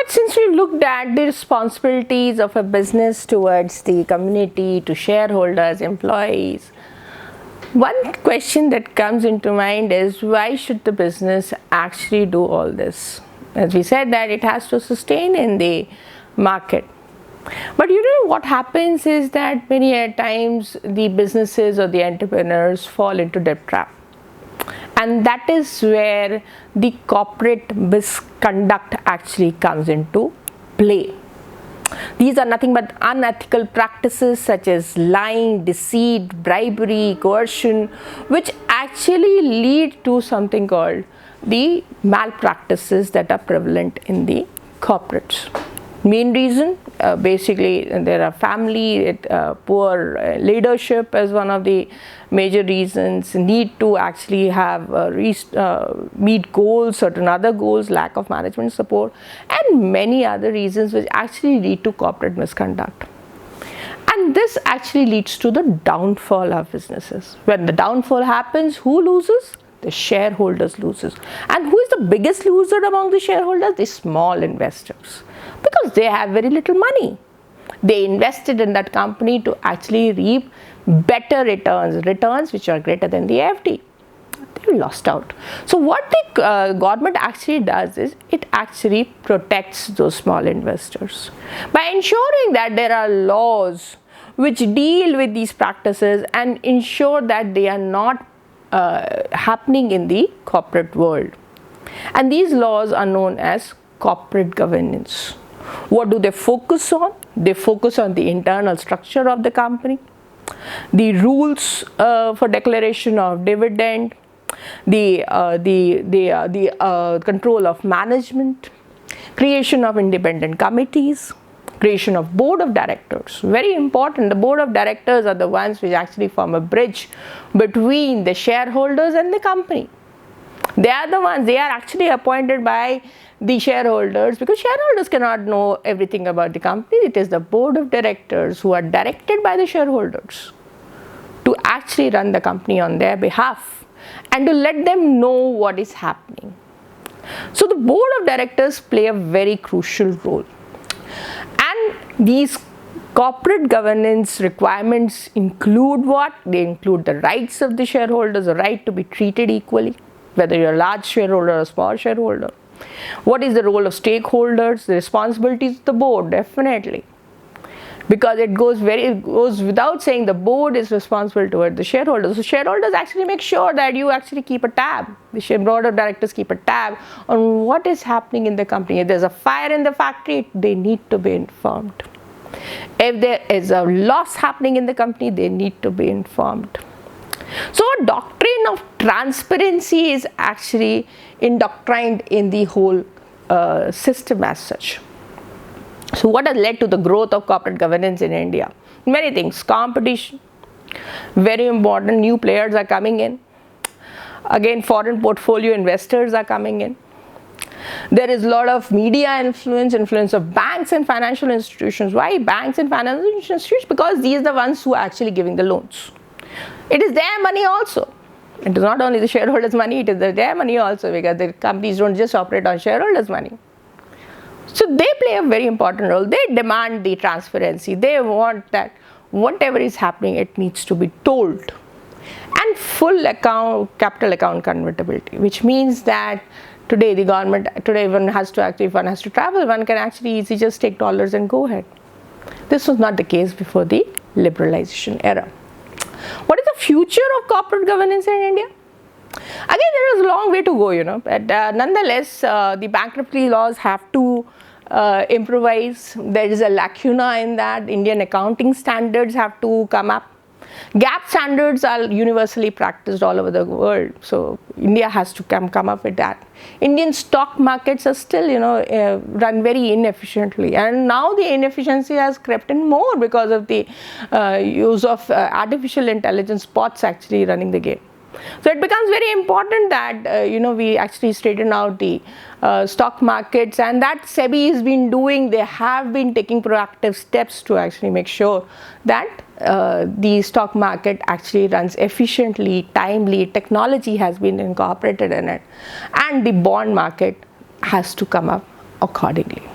since we looked at the responsibilities of a business towards the community, to shareholders, employees, one question that comes into mind is, why should the business actually do all this? As we said, that it has to sustain in the market. But what happens is that many a times the businesses or the entrepreneurs fall into debt trap. And that is where the corporate misconduct actually comes into play. These are nothing but unethical practices such as lying, deceit, bribery, coercion, which actually lead to something called the malpractices that are prevalent in the corporates. Main reason, basically, there are poor leadership as one of the major reasons, need to actually have meet goals, certain other goals, lack of management support, and many other reasons which actually lead to corporate misconduct. And this actually leads to the downfall of businesses. When the downfall happens, who loses? The shareholders loses. And who is the biggest loser among the shareholders? The small investors, because they have very little money. They invested in that company to actually reap better returns which are greater than the FD. They lost out. So what the government actually does is it actually protects those small investors by ensuring that there are laws which deal with these practices and ensure that they are not happening in the corporate world. And these laws are known as corporate governance. What do they focus on? They focus on the internal structure of the company, the rules for declaration of dividend, the control of management, creation of independent committees, creation of board of directors. Very important. The board of directors are the ones which actually form a bridge between the shareholders and the company. They are the ones, they are actually appointed by the shareholders, because shareholders cannot know everything about the company. It is the board of directors who are directed by the shareholders to actually run the company on their behalf and to let them know what is happening. So the board of directors play a very crucial role. And these corporate governance requirements include what? They include the rights of the shareholders, the right to be treated equally, whether you're a large shareholder or a small shareholder. What is the role of stakeholders? The responsibilities of the board, definitely. Because it goes without saying, the board is responsible toward the shareholders. So shareholders actually make sure that you actually keep a tab. The board of directors keep a tab on what is happening in the company. If there's a fire in the factory, they need to be informed. If there is a loss happening in the company, they need to be informed. So a doctrine of transparency is actually indoctrined in the whole system as such. So what has led to the growth of corporate governance in India? Many things. Competition, very important. New players are coming in. Again, foreign portfolio investors are coming in. There is a lot of media influence of banks and financial institutions. Why banks and financial institutions? Because these are the ones who are actually giving the loans. It is their money also. It is not only the shareholders' money, it is their money also, because the companies don't just operate on shareholders' money. So they play a very important role. They demand the transparency. They want that whatever is happening, it needs to be told. And full capital account convertibility, which means that today one has to actually, if one has to travel, one can actually easily just take dollars and go ahead. This was not the case before the liberalization era. What is the future of corporate governance in India? Again, there is a long way to go, but nonetheless, the bankruptcy laws have to improvise. There is a lacuna in that. Indian accounting standards have to come up. GAAP standards are universally practiced all over the world, so India has to come up with that. Indian stock markets are still, run very inefficiently, and now the inefficiency has crept in more because of the use of artificial intelligence bots actually running the game. So it becomes very important that we actually straighten out the stock markets, and that SEBI has been doing. They have been taking proactive steps to actually make sure that the stock market actually runs efficiently, timely. Technology has been incorporated in it, and the bond market has to come up accordingly.